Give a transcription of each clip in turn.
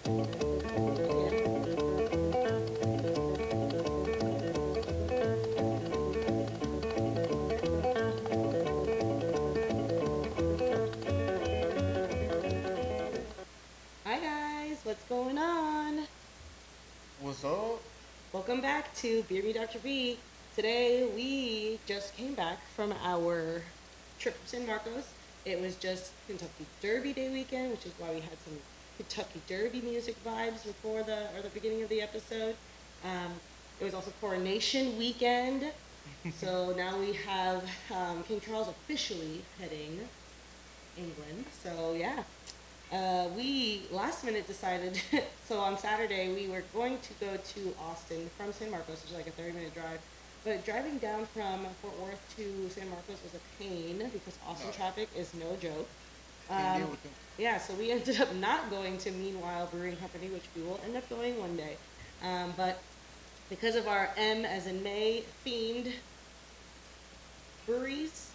Hi guys, what's going on? What's up? Welcome back to Beer Me Dr. B. Today we just came back from our trip to San Marcos. It was just Kentucky Derby Day weekend, which is why we had some Kentucky Derby music vibes before the beginning of the episode. Um, it was also Coronation weekend, so now we have King Charles officially heading England. So yeah, we last minute decided. So on Saturday we were going to go to Austin from San Marcos, which is like a 30-minute drive. But driving down from Fort Worth to San Marcos was a pain because Austin No, traffic is no joke. can't Um, deal with them. yeah, so we ended up not going to Meanwhile Brewing Company, which we will end up going one day. But because of our M as in May themed breweries,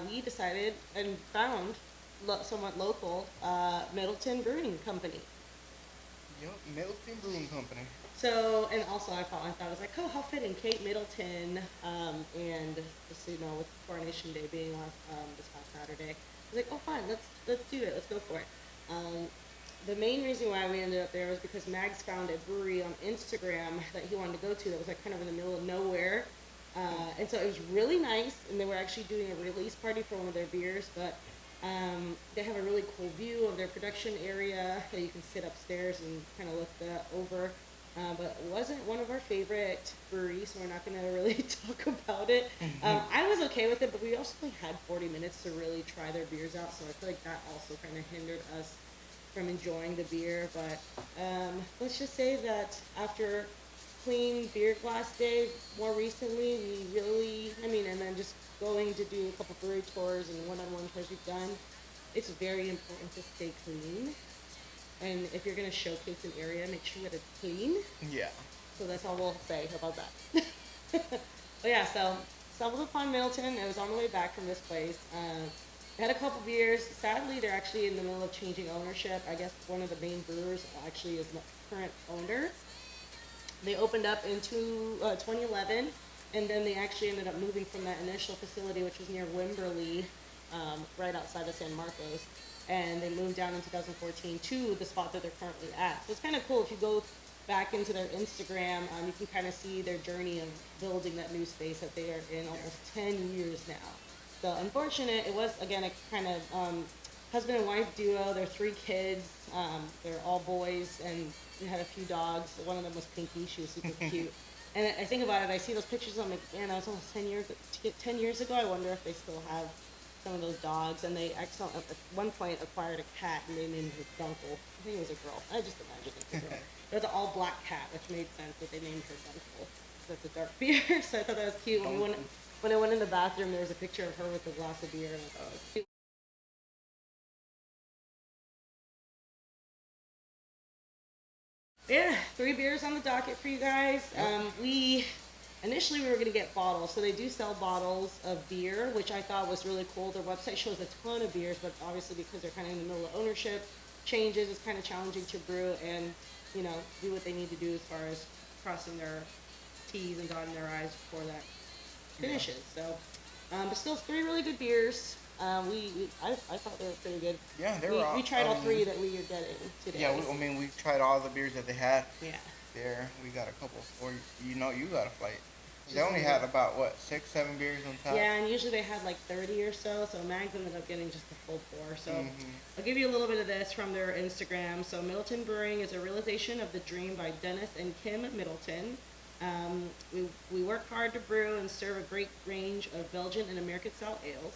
we decided and found somewhat local Middleton Brewing Company. Yup, Middleton Brewing Company. So, and also I thought, I was like, oh, how fitting, Kate Middleton, and just with Coronation Day being this past Saturday, I was like, oh, fine, let's do it, let's go for it. Um, the main reason why we ended up there was because Mags found a brewery on Instagram that he wanted to go to that was like kind of in the middle of nowhere. And so it was really nice, and they were actually doing a release party for one of their beers, but they have a really cool view of their production area that you can sit upstairs and kind of look that over. But it wasn't one of our favorite breweries, so we're not going to really talk about it. I was okay with it, but we also only had 40 minutes to really try their beers out, so I feel like that also kind of hindered us from enjoying the beer. But let's just say that after clean beer glass day more recently, we really, and then just going to do a couple brewery tours and one-on-one tours we've done, it's very important to stay clean. And if you're going to showcase an area, make sure that it's clean. Yeah. So that's all we'll say about that. But yeah, so stumbled upon Middleton. It was on the way back from this place. I had a couple beers. Sadly, they're actually in the middle of changing ownership. I guess one of the main brewers actually is the current owner. They opened up in 2011, and then they actually ended up moving from that initial facility, which was near Wimberley, right outside of San Marcos, and they moved down in 2014 to the spot that they're currently at. So it's kind of cool if you go back into their Instagram, you can kind of see their journey of building that new space that they are in almost 10 years now. So unfortunate, it was again a kind of husband and wife duo. They're three kids. They're all boys, and they had a few dogs. One of them was Pinky. She was super cute. And I think about it. I see those pictures. I'm like, man, that was almost 10 years. 10 years ago. I wonder if they still have some of those dogs. And they actually at one point acquired a cat, and they named her Dunkle. I think it was a girl. I just imagined it was a girl. It was an all black cat, which made sense that they named her Dunkle. That's a dark beer. So I thought that was cute. When I went in the bathroom, there was a picture of her with a glass of beer, and I thought it was cute. Yeah, three beers on the docket for you guys. Yep. We initially we were gonna get bottles, so they do sell bottles of beer, which I thought was really cool. Their website shows a ton of beers, but obviously because they're kind of in the middle of ownership changes, it's kind of challenging to brew and do what they need to do as far as crossing their T's and dotting their I's before that Yeah. finishes. So, but still three really good beers. I thought they were pretty good. Yeah, they were We all. tried all three that we are getting today. Yeah, we tried all the beers that they had Yeah. there. We got a couple. Or you got a flight. They Just only ended had up. about what 6, 7 beers on top. Yeah, and usually they had like 30 or so, so Mags ended up getting just the full pour. So Mhm. I'll give you a little bit of this from their Instagram. So Middleton Brewing is a realization of the dream by Dennis and Kim Middleton. We work hard to brew and serve a great range of Belgian and American style ales.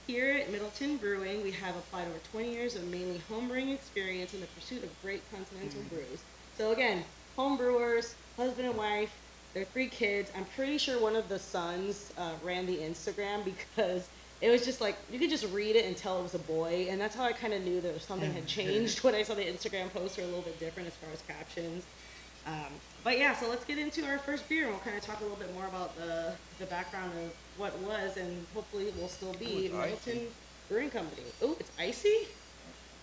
Here at Middleton Brewing, we have applied over 20 years of mainly homebrewing experience in the pursuit of great continental brews. So again, home brewers, husband and wife, their three kids. I'm pretty sure one of the sons ran the Instagram because it was just like you could just read it and tell it was a boy, and that's how I kind of knew that something had changed when I saw the Instagram posts were a little bit different as far as captions. But yeah, so let's get into our first beer, and we'll kind of talk a little bit more about the background of what was and hopefully will still Ooh, be it's icy. Middleton Brewing Company. Oh, it's icy.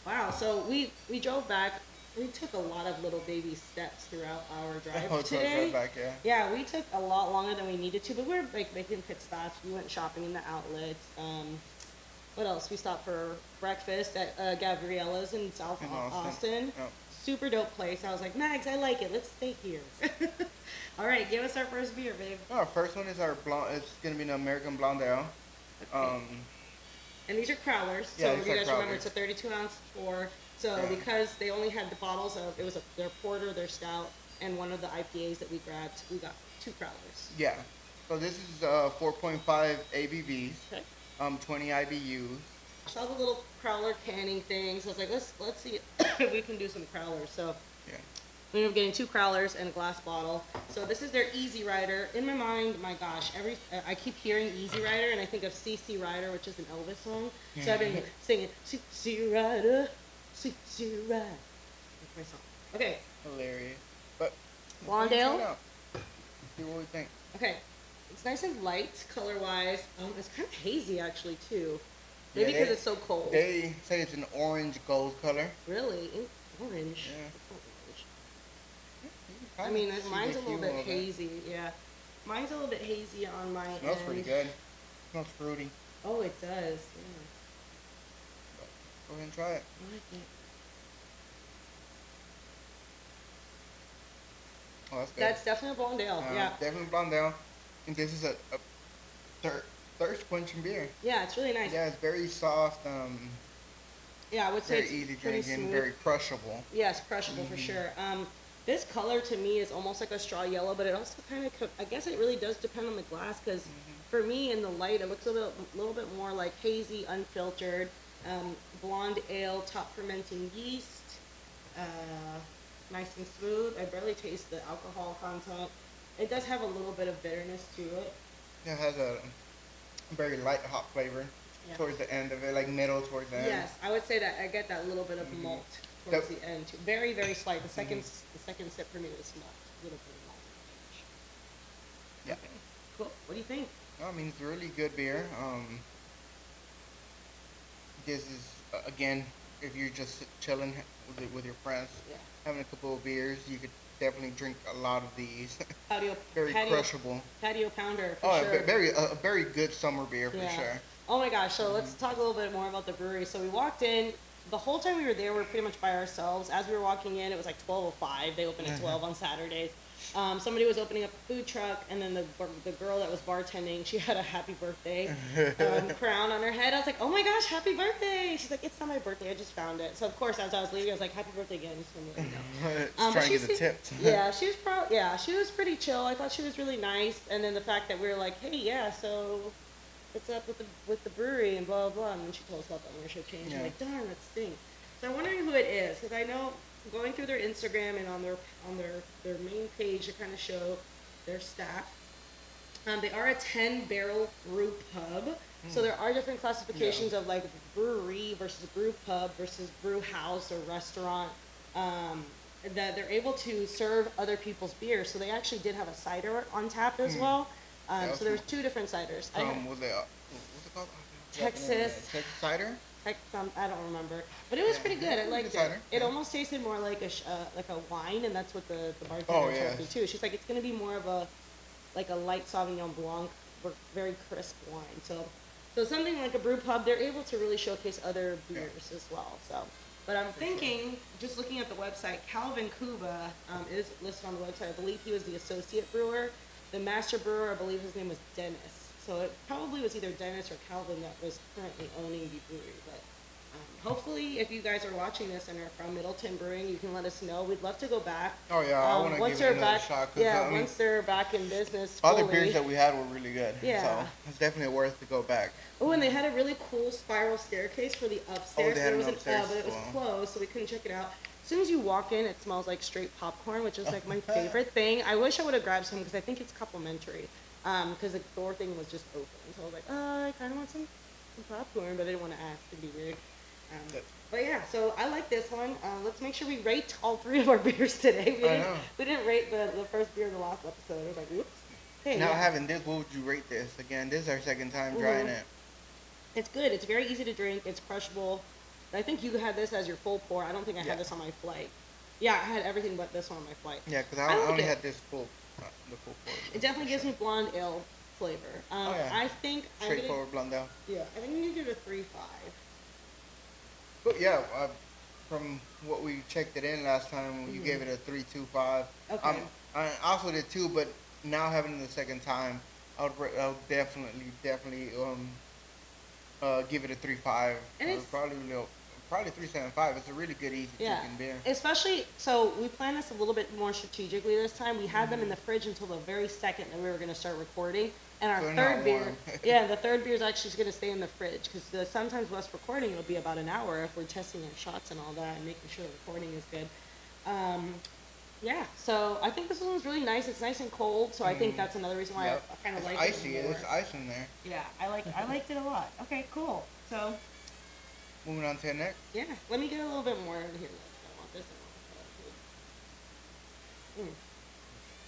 Wow. So we drove back we took a lot of little baby steps throughout our drive Oh, to today. right back, yeah. Yeah, we took a lot longer than we needed to, but we were like making pit stops. We went shopping in the outlets. What else? We stopped for breakfast at Gabriella's in South In Austin. Austin. Yep. Super dope place. I was like, Mags, I like it. Let's stay here. All right, give us our first beer, babe. Our first one is our blonde. It's gonna be an American Blonde Ale. Okay. And these are crowlers. So Yeah, if these you are guys remember, crowlers. it's a 32-ounce pour. So Yeah. because they only had the bottles of, it was their porter, their stout, and one of the IPAs that we grabbed, we got 2 crowlers. Yeah. So this is 4.5 ABVs, Okay. 20 IBUs. I saw the little crowler canning things. I was like, let's see if we can do some crowlers. So Yeah. we ended up getting 2 crowlers and a glass bottle. So this is their Easy Rider. In my mind, my gosh, I keep hearing Easy Rider and I think of CC Rider, which is an Elvis song. So I've been singing CC Rider, CC Rider. That's my song. Okay, Hilarious. But Blonde let's Ale? try it out. See what we think. okay. It's nice and light color-wise. It's kind of hazy actually too. Yeah, Maybe because it's so cold. They say it's an orange gold color. Really? Orange? Yeah. Orange. You I can mean, kinda see mine's the a little hue bit of it. hazy, yeah. Mine's a little bit hazy on my end. Smells pretty good. Smells fruity. Oh, it does, yeah. Go ahead and try it. I like it. Oh, that's good. That's definitely a blonde ale, yeah. Definitely Blonde Ale. And this is a thirst quenching beer. Yeah, it's really nice. Yeah, it's very soft. Yeah, I would say Very it's easy pretty drinking. smooth. Very crushable. Yes, crushable for sure. This color to me is almost like a straw yellow, but it also kind of, I guess it really does depend on the glass, because for me in the light, it looks a little bit more like hazy, unfiltered, blonde ale, top fermenting yeast, nice and smooth. I barely taste the alcohol content. It does have a little bit of bitterness to it. It has a very light hop flavor Yeah. towards the end of it, like middle towards the end. Yes, I would say that I get that little bit of malt towards the end too. Very, very slight. The second sip for me was malt, a little bit of malt. Yeah. Okay, cool. What do you think? I mean, it's a really good beer. This is again, if you're just chilling with your friends, Yeah. having a couple of beers, you could definitely drink a lot of these. Patio, Very patio, crushable. patio pounder for Oh, sure. a very good summer beer for Yeah. sure. Oh my gosh, so let's talk a little bit more about the brewery. So we walked in, the whole time we were there, we were pretty much by ourselves. As we were walking in, it was like 12:05. They open at 12 on Saturdays. Somebody was opening up a food truck, and then the girl that was bartending, she had a happy birthday crown on her head. I was like, oh my gosh, happy birthday. She's like, it's not my birthday, I just found it. So of course, as I was leaving, I was like, happy birthday again. Just wanted to let you know. Just trying to get the tips. Yeah, she was pretty chill. I thought she was really nice. And then the fact that we were like, hey, yeah, so what's up with the brewery and blah, blah, blah. And then she told us about the ownership change. Yeah. I'm like, darn, that stinks. So I'm wondering who it is, because I know going through their Instagram and on their main page, they kind of show their staff. They are a 10-barrel brew pub. So there are different classifications of like brewery versus brew pub versus brew house or restaurant. That they're able to serve other people's beer. So they actually did have a cider on tap as well. Yeah, so there's 2 different ciders. What's it called? Texas. Texas cider. I don't remember, but it was pretty good. I liked it. cider, It yeah. almost tasted more like a wine, and that's what the bartender Oh, told yes. me too. She's like, it's gonna be more of a light Sauvignon Blanc, very crisp wine. So something like a brew pub, they're able to really showcase other beers as well. So, but I'm thinking, just looking at the website, Calvin Cuba is listed on the website. I believe he was the associate brewer. The master brewer, I believe his name was Dennis. So it probably was either Dennis or Calvin that was currently owning the brewery. But hopefully, if you guys are watching this and are from Middleton Brewing, you can let us know. We'd love to go back. Oh yeah, I want to Once give they're it another back, shot. 'Cause, yeah, I mean, once they're back in business all the fully. beers that we had were really good. Yeah. So it's definitely worth to go back. Oh, and they had a really cool spiral staircase for the upstairs. they had There was an upstairs but it was as well. closed, so we couldn't check it out. As soon as you walk in, it smells like straight popcorn, which is like my favorite thing. I wish I would have grabbed some because I think it's complimentary. Because the door thing was just open, so I was like, I kind of want some popcorn, but I didn't want to ask. It'd be weird. But yeah, so I like this one. Let's make sure we rate all 3 of our beers today. We didn't rate the first beer in the last episode. I was like, whoops. Hey, Now yeah. having this, what would you rate this? Again, this is our second time trying it. It's good. It's very easy to drink. It's crushable. I think you had this as your full pour. I don't think I Yeah. had this on my flight. Yeah, I had everything but this one on my flight. Yeah, because I I like only it. had this the full pour. It definitely For gives sure. me blonde ale flavor. Oh yeah, I think I'm gonna, straightforward Blondell. yeah, I think I'm gonna give it a 3.5. But yeah, from what we checked it in last time, you Mm-hmm. gave it a 3.25. Okay. I also did too, but now having it the second time, I would definitely give it a 3.5 And or it's probably 3.75. It's a really good, easy yeah, drinking beer. especially so we planned this a little bit more strategically this time. We had them in Hmm. the fridge until the very second that we were gonna start recording, and our So they're not third beer, warm. yeah, the third beer is actually gonna stay in the fridge because sometimes with us recording it'll be about an hour if we're testing our shots and all that and making sure the recording is good. Um, Yeah, so I think this one's really nice. It's nice and cold, so I think Mm, that's another reason why I yep. kind of It's like it icy. more. There's ice in there. Yeah, I liked it a lot. Okay, cool. So Moving on to the next. yeah, let me get a little bit more in here. I want this.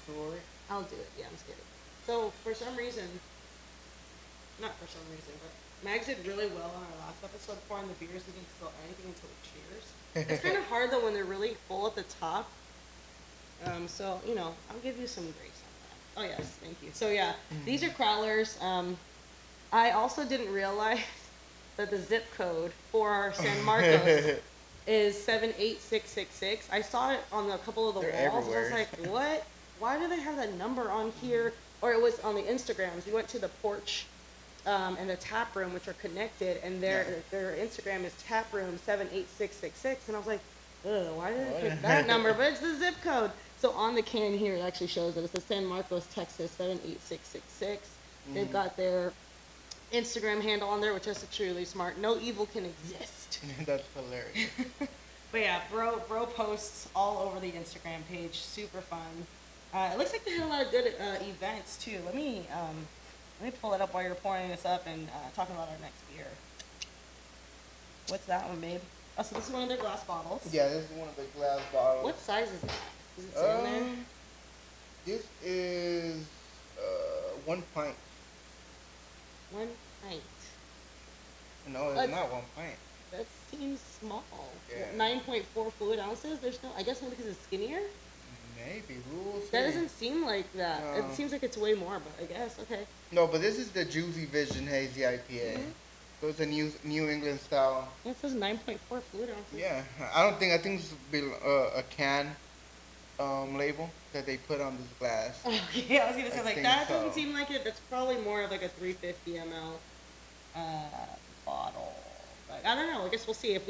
Story. I'll do it. Yeah, I'm scared. So for some reason, not for some reason, but Mags did really well on our last episode pouring the beers. We didn't spill anything until the cheers. It's kind of hard though when they're really full at the top. So I'll give you some grace on that. Oh yes, thank you. So yeah, these are crowlers. I also didn't realize that the zip code for San Marcos is 78666. I saw it on a couple of the They're walls, and I was everywhere. like, what? Why do they have that number on here? Or it was on the Instagrams. We went to the porch and the tap room, which are connected, and their Instagram is taproom78666, and I was like, ugh, why did they pick that number? But it's the zip code. So on the can here, it actually shows that it's the San Marcos, Texas 78666. They've got their Instagram handle on there, which is truly smart. No evil can exist. That's hilarious. But yeah, bro posts all over the Instagram page. Super fun. It looks like they had a lot of good events too. Let me pull it up while you're pouring this up and talking about our next beer. What's that one, babe? Oh, so this is one of their glass bottles. Yeah, this is one of the glass bottles. What size is that? Does it say in there? This is 1 pint. 1 pint. No, it's That's- not 1 pint. That seems small. Yeah. 9.4 fluid ounces. There's no. I guess maybe because it's skinnier. Maybe rules. That doesn't seem like that. No. It seems like it's way more, but I guess okay. No, but this is the Juicy Vision Hazy IPA. So it's a New England style. It says 9.4 fluid ounces. Yeah, I think this would be a can label that they put on this glass. Okay, I was gonna say I like think that so. doesn't seem like it. That's probably more of like a 350 ml bottle. But I don't know. I guess we'll see if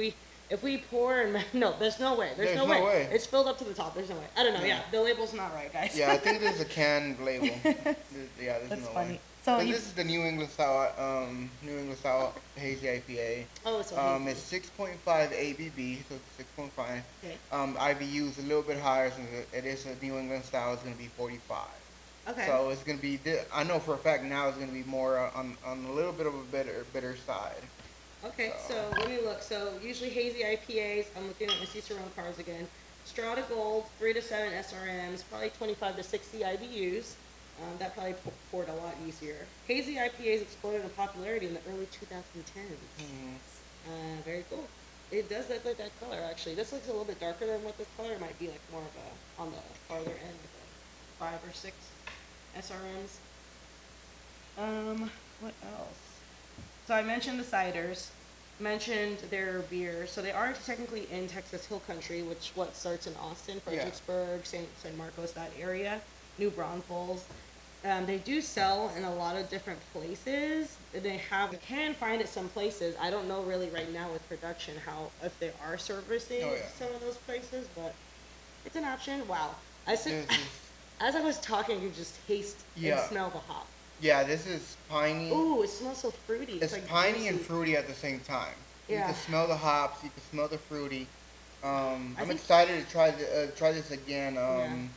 we pour and no, there's no way. There's no way. It's filled up to the top. There's no way. I don't know. Yeah, the label's not right, guys. Yeah, I think there's a can label. There's That's no funny. way. So But this is the New England style Hazy IPA. oh, it's It's 6.5 ABV, so it's 6.5. okay. IBU is a little bit higher since it is a New England style. It's going to be 45. Okay. So it's going to be. I know for a fact now it's going to be more on a little bit of a bitter side. Okay, so let me look. So usually hazy IPAs, I'm looking at my Cicerone cards again. Strata Gold, 3 to 7 SRMs, probably 25 to 60 IBUs. That probably poured a lot easier. Hazy IPAs exploded in popularity in the early 2010s. Very cool. It does look like that color, actually. This looks a little bit darker than what this color might be, like more of a, on the farther end, like a 5 or 6 SRMs. What else? So I mentioned the ciders, mentioned their beers. So they are technically in Texas Hill Country, which starts in Austin, Fredericksburg, San Marcos, that area, New Braunfels. They do sell in a lot of different places. You can find it some places. I don't know really right now with production if they are servicing some of those places, but it's an option. Wow. As I was talking, you just taste and smell the hop. Yeah, this is piney. Ooh, it smells so fruity. It's like piney juicy. and fruity at the same time. Yeah. You can smell the hops. You can smell the fruity. I'm excited to try this again.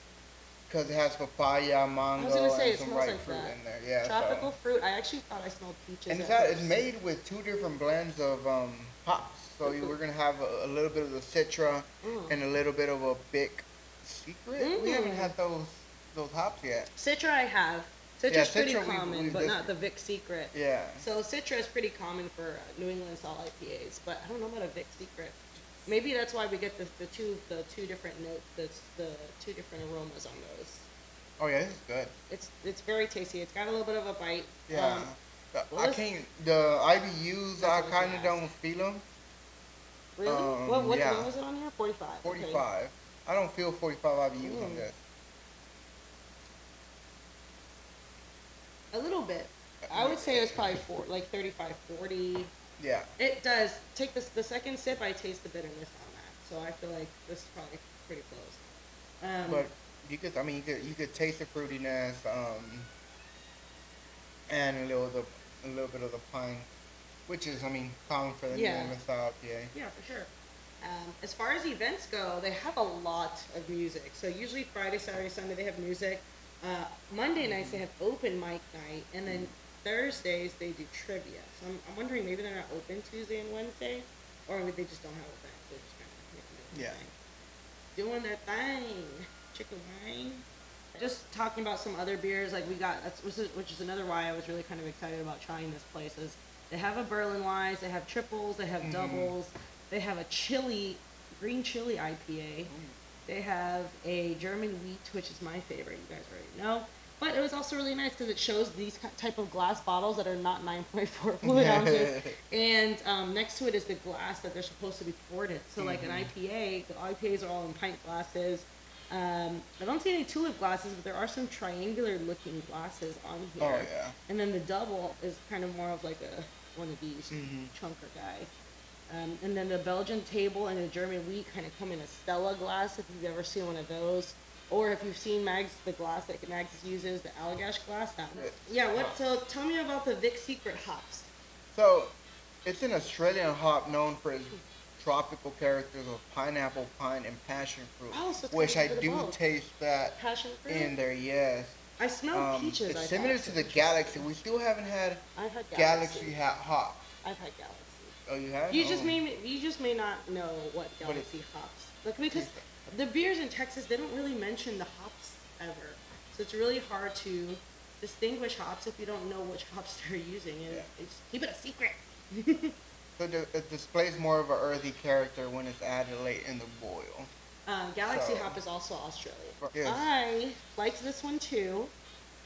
Because it has papaya, mango, and some ripe fruit in there. Yeah. Tropical fruit. I actually thought I smelled peaches. And it's made with 2 different blends of hops. So we're gonna have a little bit of the Citra and a little bit of a Bic Secret. We haven't had those hops yet. Citra I have. Citra's pretty common, but not the Vic Secret. Yeah. So Citra is pretty common for New England style IPAs, but I don't know about a Vic Secret. Maybe that's why we get the two different note the two different aromas on those. Oh yeah, this is good. It's very tasty. It's got a little bit of a bite. Yeah. Well, I can't. The IBUs, that's I what I was kind gonna of ask. don't feel them. Really? What Yeah. was it on here? 45. Okay. 45. I don't feel 45 IBUs on Mm, this. a little bit. I would say it was probably like 35, 40. Yeah. It does. Take this the second sip. I taste the bitterness on that, so I feel like this is probably pretty close. But you could, I mean, you could taste the fruitiness, and a little bit of the pine, which is, I mean, common for the New Yeah. England style IPA. Yeah, for sure. As far as events go, they have a lot of music. So usually Friday, Saturday, Sunday they have music. Monday nights they have open mic night, and then Thursdays they do trivia. So I'm wondering maybe they're not open Tuesday and Wednesday, or maybe they just don't have events. They're just kind of making their own Yeah. thing. Doing their thing. Chicken wine. Just talking about some other beers, like we got, which is another why I was really kind of excited about trying this place. Is they have a Berlin Wise, they have triples, they have doubles, they have a green chili IPA, they have a German wheat, which is my favorite. You guys already know. But it was also really nice because it shows these type of glass bottles that are not 9.4 fluid ounces, and next to it is the glass that they're supposed to be poured in. So like an IPA, the IPAs are all in pint glasses. I don't see any tulip glasses, but there are some triangular looking glasses on here. Oh yeah. And then the double is kind of more of like one of these chunker guys. And then the Belgian table and the German wheat kind of come in a Stella glass, if you've ever seen one of those. Or if you've seen the glass that Mags uses, the Allagash glass, that one. Yeah, so tell me about the Vic Secret hops. So, it's an Australian hop known for its tropical characters of pineapple, pine, and passion fruit, Oh, so it's which got I a bit of do both. taste that Passion fruit? in there. Yes. I smell peaches. It's I similar thought. to the Galaxy. We still haven't had I've had Galaxy hop. I've had Galaxy. Oh, you have? You Oh. just may not know what But Galaxy hops. Like because the beers in Texas they don't really mention the hops ever, so it's really hard to distinguish hops if you don't know which hops they're using, and Yeah. they just keep it a secret. So it displays more of an earthy character when it's added late in the boil. Galaxy So- hop is also Australian. Yes. I liked this one too.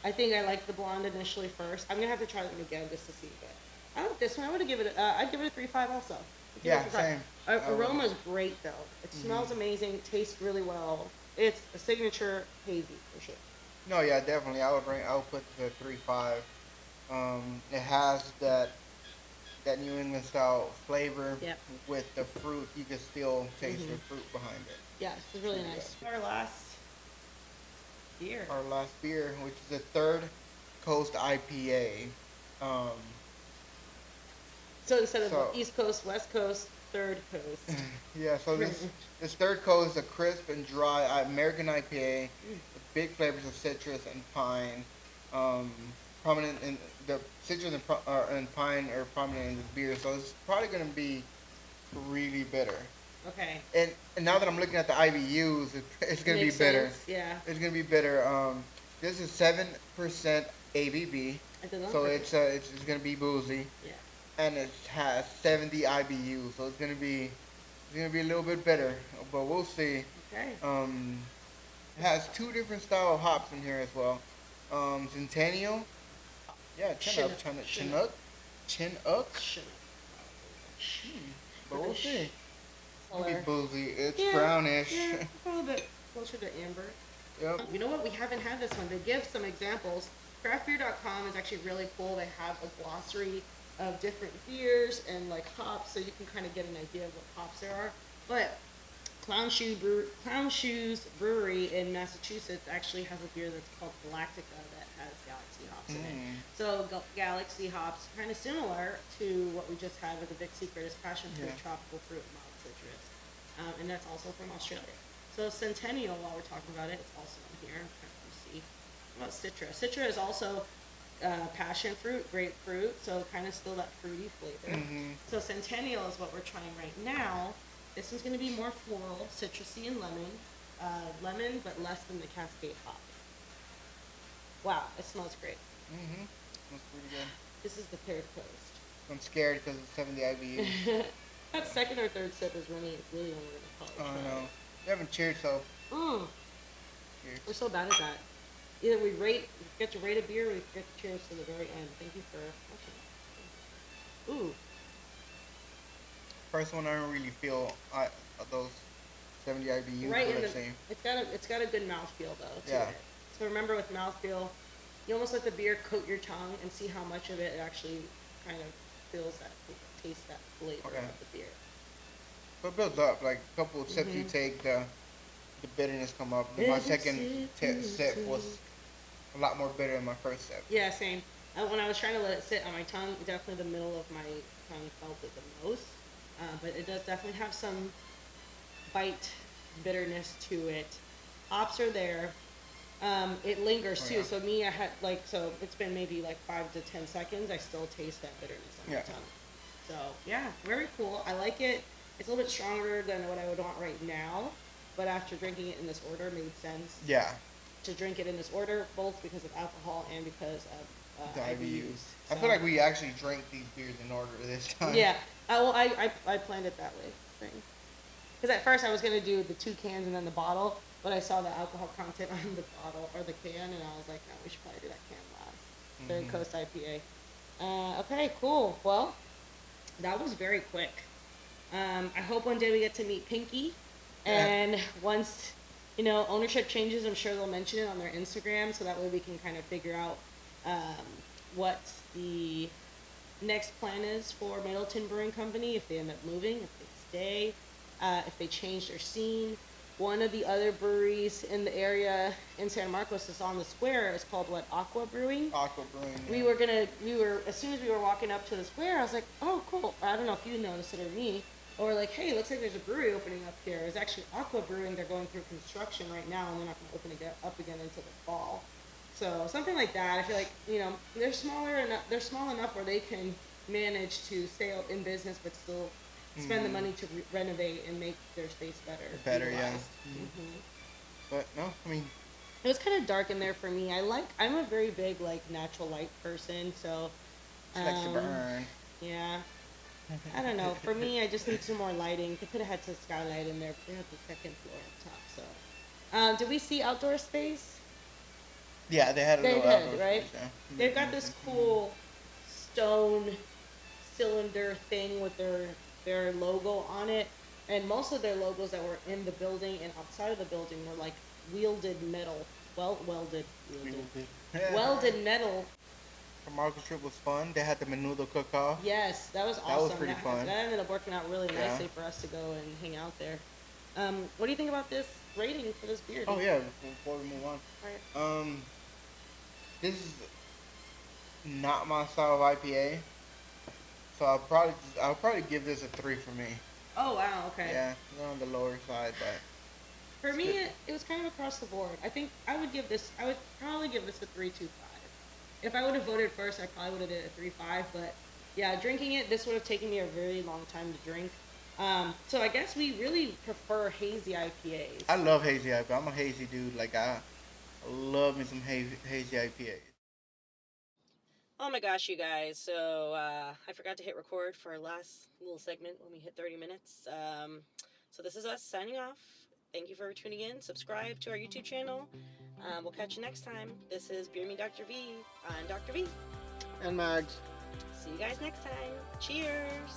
I think I liked the blonde initially first. I'm gonna have to try them again just to see, but I like this one. I would give it. I'd give it a 3.5 also. I'd give it Yeah, a 3.5. same. Aroma's great though. It smells amazing. Tastes really well. It's a signature hazy for sure. No, yeah, definitely. I would put the 3.5. It has that New England style flavor Yep. with the fruit. You can still taste the fruit behind it. Yeah, it's really nice. Our last beer. Our last beer, which is the Third Coast IPA. So instead of so- East Coast, West Coast, Third Coast. Yeah, so this Third Coast is a crisp and dry American IPA with big flavors of citrus and pine. Prominent in the citrus and pine are prominent in the beer, so it's probably going to be really bitter. Okay. And now that I'm looking at the IBUs, it's going to be Makes bitter. sense, yeah. It's going to be bitter. This is 7% ABV, I did not so like it's going to be boozy, Yeah. and it has 70 IBUs, so it's going to be a little bit bitter, but we'll see. Okay. It has two different style of hops in here as well. Centennial, yeah, Chinook, but we'll see. It'll be Color. boozy. It's Yeah, brownish. Yeah, a little bit closer to amber. Yep. You know what? We haven't had this one. They give some examples. Craftbeer.com is actually really cool. They have a glossary of different beers and like hops, so you can kind of get an idea of what hops there are. But Clown Shoes Brewery in Massachusetts actually has a beer that's called Galactica that has Galaxy hops in it. So Galaxy hops, kind of similar to what we just had with the Big Secret, is passion fruit, Yeah. tropical fruit, mild citrus, and that's also from Australia. So Centennial, while we're talking about it, it's also in here. Let me see. What about Citra? Citra is also passion fruit, grapefruit, so kind of still that fruity flavor. So Centennial is what we're trying right now. This one's going to be more floral, citrusy, and lemon, but less than the Cascade hop. Wow, it smells great. That's pretty good. This is the Third Coast. I'm scared because it's 70 IBU. That second or third sip is really when we're gonna Oh, probably I try know. it. We haven't cheered, so Mm, we're cheers. so bad at that. Either we get to rate a beer, or we get to cheers to the very end. Thank you for watching. Ooh, First one, I don't really feel those 70 IBUs, right but in let's the. see. It's got a good mouthfeel though to Yeah. it. So remember with mouthfeel, you almost let the beer coat your tongue and see how much of it actually kind of feels that taste that flavor Okay. of the beer. So it builds up. Like a couple of sips you Mhm. take, the bitterness come up. My Every second sip you sip was take. a lot more bitter than my first sip. Yeah, same. When I was trying to let it sit on my tongue, definitely the middle of my tongue felt it the most. But it does definitely have some bite bitterness to it. Hops are there. It lingers Oh too. yeah. So me, I had like so it's been maybe like 5 to 10 seconds. I still taste that bitterness on my Yeah. tongue. So yeah, very cool. I like it. It's a little bit stronger than what I would want right now, but after drinking it in this order, made sense Yeah. to drink it in this order, both because of alcohol and because of The IBUs. IBUs. I So feel like we actually drank these beers in order this time. yeah, I planned it that way. Because at first I was gonna do the 2 cans and then the bottle, but I saw the alcohol content on the bottle or the can, and I was like, no, we should probably do that can last. Third Hmm. Coast IPA. Okay, cool. Well, that was very quick. I hope one day we get to meet Pinky, Yeah. and once ownership changes, I'm sure they'll mention it on their Instagram, so that way we can kind of figure out what the next plan is for Middleton Brewing Company, if they end up moving, if they stay, if they change their scene. One of the other breweries in the area in San Marcos is on the square. Is called what? Aqua Brewing. Aqua Brewing. We Yeah. were gonna, we were as soon as we were walking up to the square, I was like, oh cool. I don't know if you noticed it or me. Or like, hey, it looks like there's a brewery opening up here. It's actually Aqua Brewing. They're going through construction right now, and they're not going to open it up again until the fall. So something like that. I feel like they're smaller enough. They're small enough where they can manage to stay in business, but still spend the Hmm. money to renovate and make their space better Better, yeah. utilized. Hmm. But no, I mean, It was kind of dark in there for me. I'm a very big like natural light person, so she likes to um, burn. yeah. I don't know. For me, I just need some more lighting. They could have had some skylight in there, but they have the second floor up top. So, did we see outdoor space? Yeah, they had a They little did, outdoor right? space. Yeah. They've got this cool stone cylinder thing with their logo on it, and most of their logos that were in the building and outside of the building were like wielded metal, Yeah. welded metal. The Marcus trip was fun. They had the menudo cook-off. Yes, that was That was awesome. pretty fun. That ended up working out really Yeah. nicely for us to go and hang out there. What do you think about this rating for this beer? Oh yeah. Before we move on, Right. this is not my style of IPA, so I'll probably give this a 3 for me. Oh wow, okay. Yeah, it's on the lower side, but For it's me, good. it was kind of across the board. I think I would probably give this a 3.25. If I would have voted first, I probably would have did a 3.5. But yeah, drinking it, this would have taken me a very long time to drink. So I guess we really prefer hazy IPAs. I love hazy IPA. I'm a hazy dude. Like I love me some hazy IPAs. Oh my gosh, you guys. So I forgot to hit record for our last little segment when we hit 30 minutes. So this is us signing off. Thank you for tuning in. Subscribe to our YouTube channel. We'll catch you next time. This is Beer Me Dr. V. I'm Dr. V. And Mags. See you guys next time. Cheers.